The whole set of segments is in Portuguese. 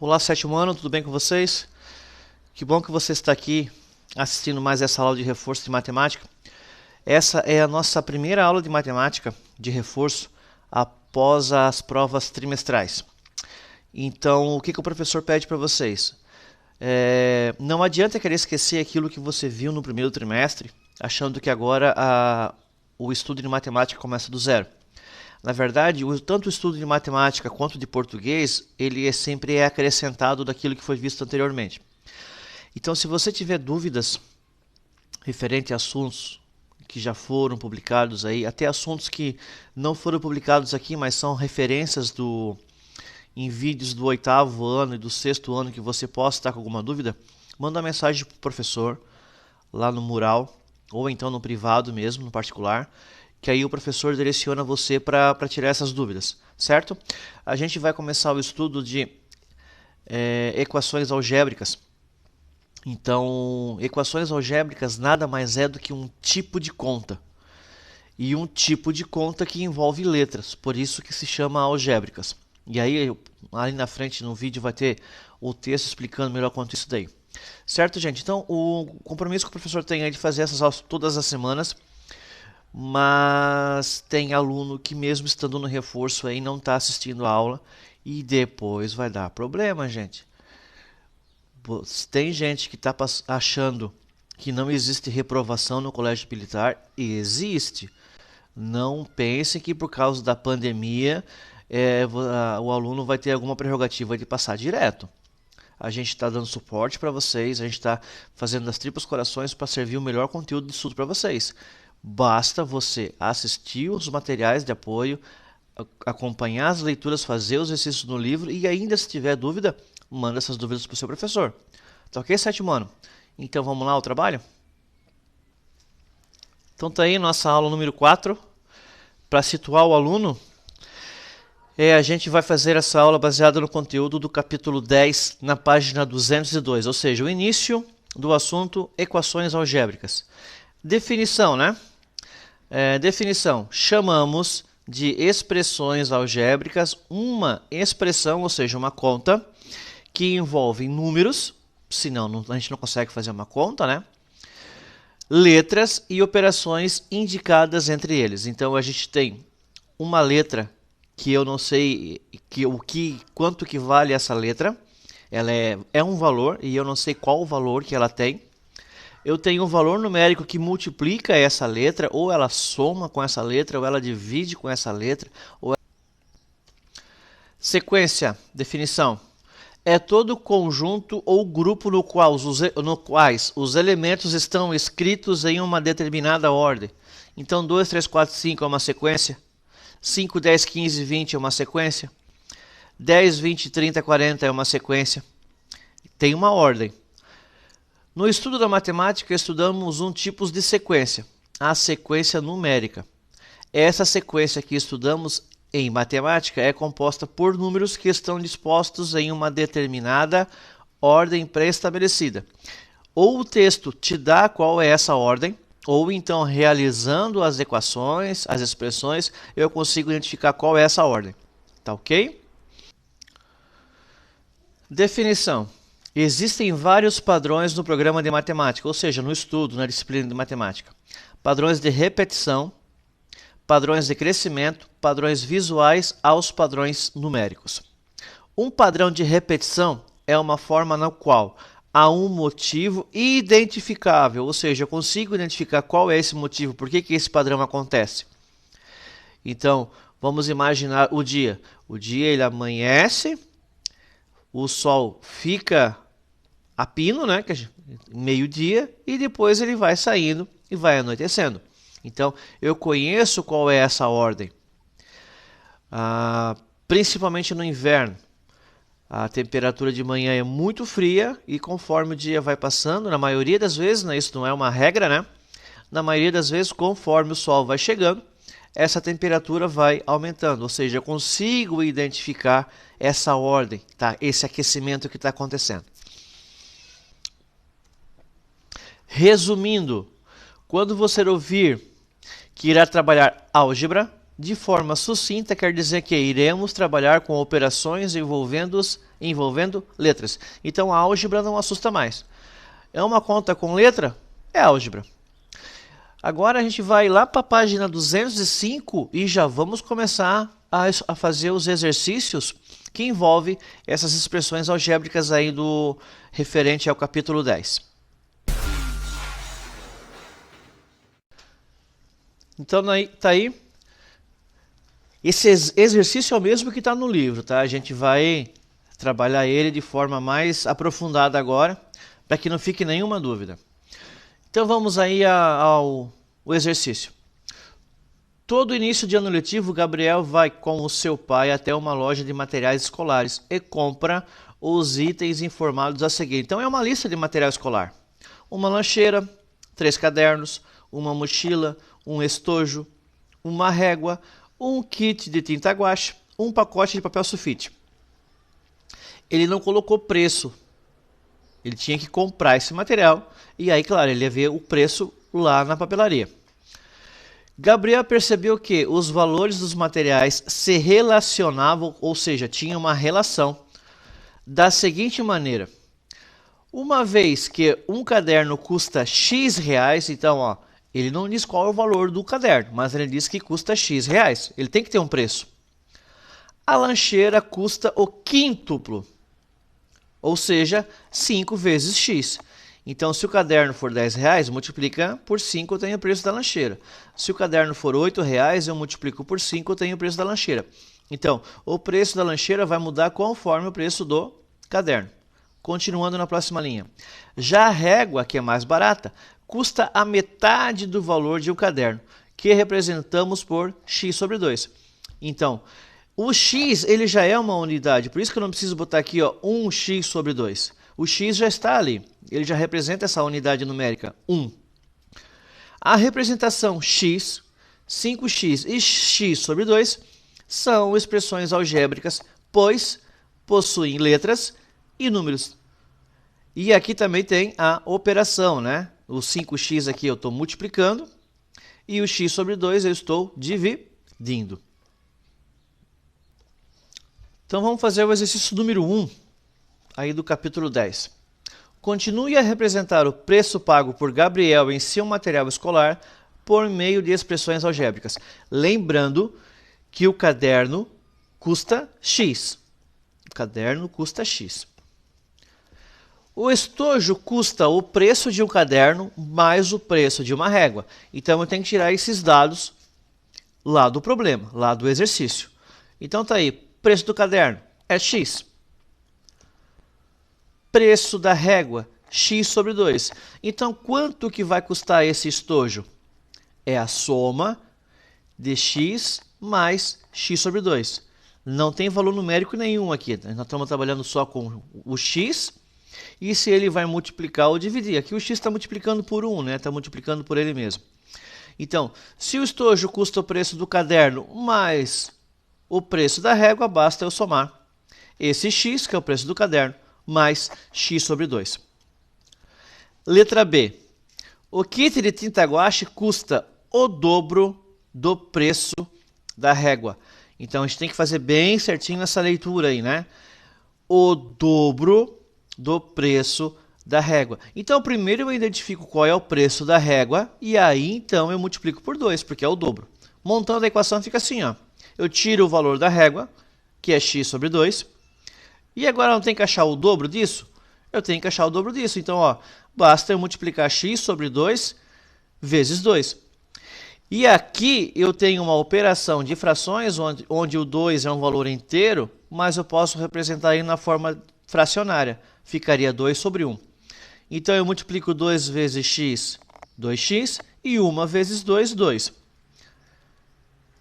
Olá, sétimo ano, tudo bem com vocês? Que bom que você está aqui assistindo mais essa aula de reforço de matemática. Essa é a nossa primeira aula de matemática de reforço após as provas trimestrais. Então, o que o professor pede para vocês? Não adianta querer esquecer aquilo que você viu no primeiro trimestre, achando que agora o estudo de matemática começa do zero. Na verdade, tanto o estudo de matemática quanto de português, ele sempre é acrescentado daquilo que foi visto anteriormente. Então, se você tiver dúvidas referente a assuntos que já foram publicados aí, até assuntos que não foram publicados aqui, mas são referências em vídeos do oitavo ano e do sexto ano que você possa estar com alguma dúvida, manda uma mensagem para o professor lá no mural, ou então no privado mesmo, no particular, que aí o professor direciona você para tirar essas dúvidas, certo? A gente vai começar o estudo de equações algébricas. Então, equações algébricas nada mais é do que um tipo de conta. E um tipo de conta que envolve letras, por isso que se chama algébricas. E aí, ali na frente no vídeo vai ter o texto explicando melhor quanto isso daí. Certo, gente? Então, o compromisso que o professor tem é de fazer essas aulas todas as semanas, mas tem aluno que mesmo estando no reforço aí não está assistindo a aula e depois vai dar problema, gente. Tem gente que está achando que não existe reprovação no colégio militar. Existe. Não pense que por causa da pandemia o aluno vai ter alguma prerrogativa de passar direto. A gente está dando suporte para vocês, a gente está fazendo das tripas corações para servir o melhor conteúdo de estudo para vocês. Basta você assistir os materiais de apoio, acompanhar as leituras, fazer os exercícios no livro e ainda se tiver dúvida, manda essas dúvidas para o seu professor. Tá ok, sétimo ano? Então vamos lá ao trabalho? Então tá aí nossa aula número 4. Para situar o aluno, a gente vai fazer essa aula baseada no conteúdo do capítulo 10, na página 202, ou seja, o início do assunto equações algébricas. Definição, né? Definição. Chamamos de expressões algébricas uma expressão, ou seja, uma conta, que envolve números, senão a gente não consegue fazer uma conta, né? Letras e operações indicadas entre eles. Então a gente tem uma letra que eu não sei quanto que vale essa letra. Ela é um valor e eu não sei qual o valor que ela tem. Eu tenho um valor numérico que multiplica essa letra, ou ela soma com essa letra, ou ela divide com essa letra. Sequência, definição. É todo conjunto ou grupo no quais os elementos estão escritos em uma determinada ordem. Então 2, 3, 4, 5 é uma sequência. 5, 10, 15, 20 é uma sequência. 10, 20, 30, 40 é uma sequência. Tem uma ordem. No estudo da matemática, estudamos um tipo de sequência, a sequência numérica. Essa sequência que estudamos em matemática é composta por números que estão dispostos em uma determinada ordem pré-estabelecida. Ou o texto te dá qual é essa ordem, ou então realizando as equações, as expressões, eu consigo identificar qual é essa ordem. Tá ok? Definição. Existem vários padrões no programa de matemática, ou seja, no estudo, na disciplina de matemática. Padrões de repetição, padrões de crescimento, padrões visuais aos padrões numéricos. Um padrão de repetição é uma forma na qual há um motivo identificável, ou seja, eu consigo identificar qual é esse motivo, por que esse padrão acontece. Então, vamos imaginar o dia. O dia ele amanhece, o sol fica a pino, né, meio-dia, e depois ele vai saindo e vai anoitecendo. Então, eu conheço qual é essa ordem. Principalmente no inverno. A temperatura de manhã é muito fria e conforme o dia vai passando, na maioria das vezes, né, isso não é uma regra, né? Na maioria das vezes, conforme o sol vai chegando, essa temperatura vai aumentando. Ou seja, eu consigo identificar essa ordem, tá? Esse aquecimento que está acontecendo. Resumindo, quando você ouvir que irá trabalhar álgebra, de forma sucinta, quer dizer que iremos trabalhar com operações envolvendo letras. Então, a álgebra não assusta mais. É uma conta com letra? É álgebra. Agora a gente vai lá para a página 205 e já vamos começar a fazer os exercícios que envolvem essas expressões algébricas aí do referente ao capítulo 10. Então, tá aí. Esse exercício é o mesmo que está no livro, tá? A gente vai trabalhar ele de forma mais aprofundada agora, para que não fique nenhuma dúvida. Então vamos aí ao exercício. Todo início de ano letivo, Gabriel vai com o seu pai até uma loja de materiais escolares e compra os itens informados a seguir. Então é uma lista de material escolar. Uma lancheira, 3 cadernos, uma mochila, um estojo, uma régua, um kit de tinta guache, um pacote de papel sulfite. Ele não colocou preço. Ele tinha que comprar esse material e aí, claro, ele ia ver o preço lá na papelaria. Gabriel percebeu que os valores dos materiais se relacionavam, ou seja, tinha uma relação da seguinte maneira. Uma vez que um caderno custa X reais, então, ó, ele não diz qual é o valor do caderno, mas ele diz que custa X reais. Ele tem que ter um preço. A lancheira custa o quíntuplo, ou seja, 5 vezes X. Então, se o caderno for 10 reais, multiplica por 5, eu tenho o preço da lancheira. Se o caderno for 8 reais, eu multiplico por 5, eu tenho o preço da lancheira. Então, o preço da lancheira vai mudar conforme o preço do caderno. Continuando na próxima linha. Já a régua, que é mais barata, custa a metade do valor de um caderno, que representamos por x sobre 2. Então, o x ele já é uma unidade, por isso que eu não preciso botar aqui ó, 1x sobre 2. O x já está ali, ele já representa essa unidade numérica, 1. A representação x, 5x e x sobre 2 são expressões algébricas, pois possuem letras e números. E aqui também tem a operação, né? O 5x aqui eu estou multiplicando e o x sobre 2 eu estou dividindo. Então vamos fazer o exercício número 1, aí do capítulo 10. Continue a representar o preço pago por Gabriel em seu material escolar por meio de expressões algébricas. Lembrando que o caderno custa X. O caderno custa X. O estojo custa o preço de um caderno mais o preço de uma régua. Então eu tenho que tirar esses dados lá do problema, lá do exercício. Então tá aí, preço do caderno é X. Preço da régua, X sobre 2. Então quanto que vai custar esse estojo? É a soma de X mais X sobre 2. Não tem valor numérico nenhum aqui. Nós estamos trabalhando só com o X. E se ele vai multiplicar ou dividir? Aqui o x está multiplicando por 1, né? Está multiplicando por ele mesmo. Então, se o estojo custa o preço do caderno mais o preço da régua, basta eu somar esse x, que é o preço do caderno, mais x sobre 2. Letra B. O kit de tinta guache custa o dobro do preço da régua. Então, a gente tem que fazer bem certinho essa leitura aí, né? O dobro do preço da régua. Então, primeiro eu identifico qual é o preço da régua e aí, então, eu multiplico por 2, porque é o dobro. Montando a equação fica assim, ó. Eu tiro o valor da régua, que é x sobre 2, e agora eu não tenho que achar o dobro disso? Eu tenho que achar o dobro disso. Então, ó, basta eu multiplicar x sobre 2 vezes 2. E aqui eu tenho uma operação de frações, onde o 2 é um valor inteiro, mas eu posso representar ele na forma fracionária. Ficaria 2 sobre 1. Então, eu multiplico 2 vezes x, 2x, e 1 vezes 2, 2.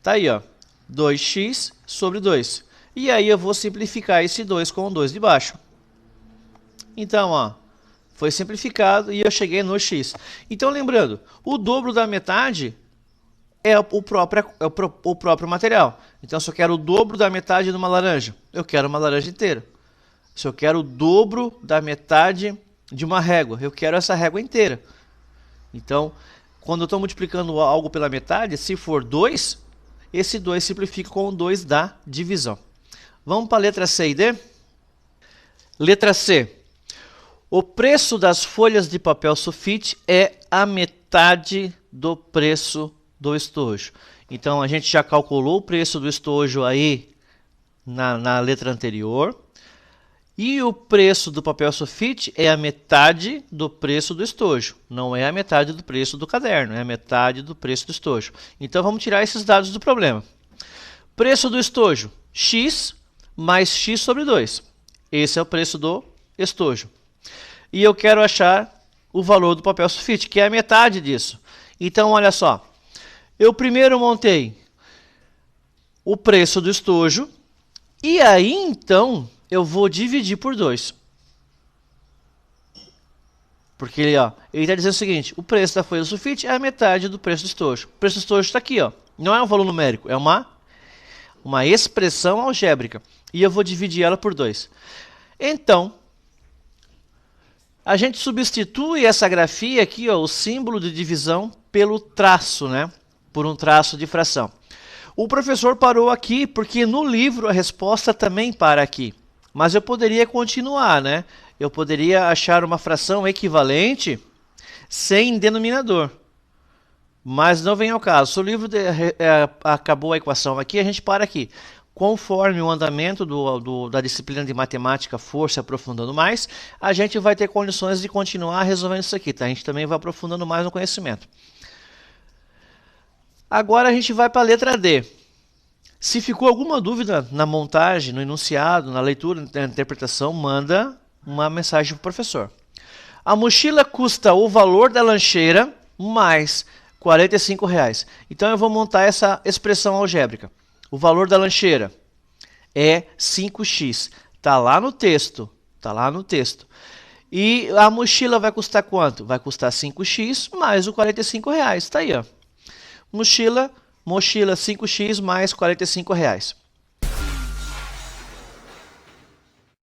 Tá aí, ó, 2x sobre 2. E aí eu vou simplificar esse 2 com o 2 de baixo. Então, ó, foi simplificado e eu cheguei no x. Então, lembrando, o dobro da metade é o próprio material. Então, se eu quero o dobro da metade de uma laranja, eu quero uma laranja inteira. Se eu quero o dobro da metade de uma régua, eu quero essa régua inteira. Então, quando eu estou multiplicando algo pela metade, se for 2, esse 2 simplifica com o 2 da divisão. Vamos para a letra C e D? Letra C. O preço das folhas de papel sulfite é a metade do preço do estojo. Então, a gente já calculou o preço do estojo aí na letra anterior. E o preço do papel sulfite é a metade do preço do estojo. Não é a metade do preço do caderno, é a metade do preço do estojo. Então, vamos tirar esses dados do problema. Preço do estojo, x mais x sobre 2. Esse é o preço do estojo. E eu quero achar o valor do papel sulfite, que é a metade disso. Então, olha só. Eu primeiro montei o preço do estojo. E aí, então, eu vou dividir por 2. Porque ele está dizendo o seguinte, o preço da folha do sulfite é a metade do preço do estojo. O preço do estojo está aqui, ó. Não é um valor numérico, é uma expressão algébrica. E eu vou dividir ela por 2. Então, a gente substitui essa grafia aqui, ó, o símbolo de divisão, pelo traço, né? Por um traço de fração. O professor parou aqui porque no livro a resposta também para aqui. Mas eu poderia continuar, né? Eu poderia achar uma fração equivalente sem denominador. Mas não vem ao caso. Se o livro acabou a equação aqui, a gente para aqui. Conforme o andamento da disciplina de matemática for se aprofundando mais, a gente vai ter condições de continuar resolvendo isso aqui. Tá? A gente também vai aprofundando mais no conhecimento. Agora a gente vai para a letra D. Se ficou alguma dúvida na montagem, no enunciado, na leitura, na interpretação, manda uma mensagem para o professor. A mochila custa o valor da lancheira mais R$ 45,00. Então eu vou montar essa expressão algébrica. O valor da lancheira é 5x. Está lá no texto. Está lá no texto. E a mochila vai custar quanto? Vai custar 5x mais o R$ 45,00. Está aí, ó. Mochila 5x mais R$ 45,00.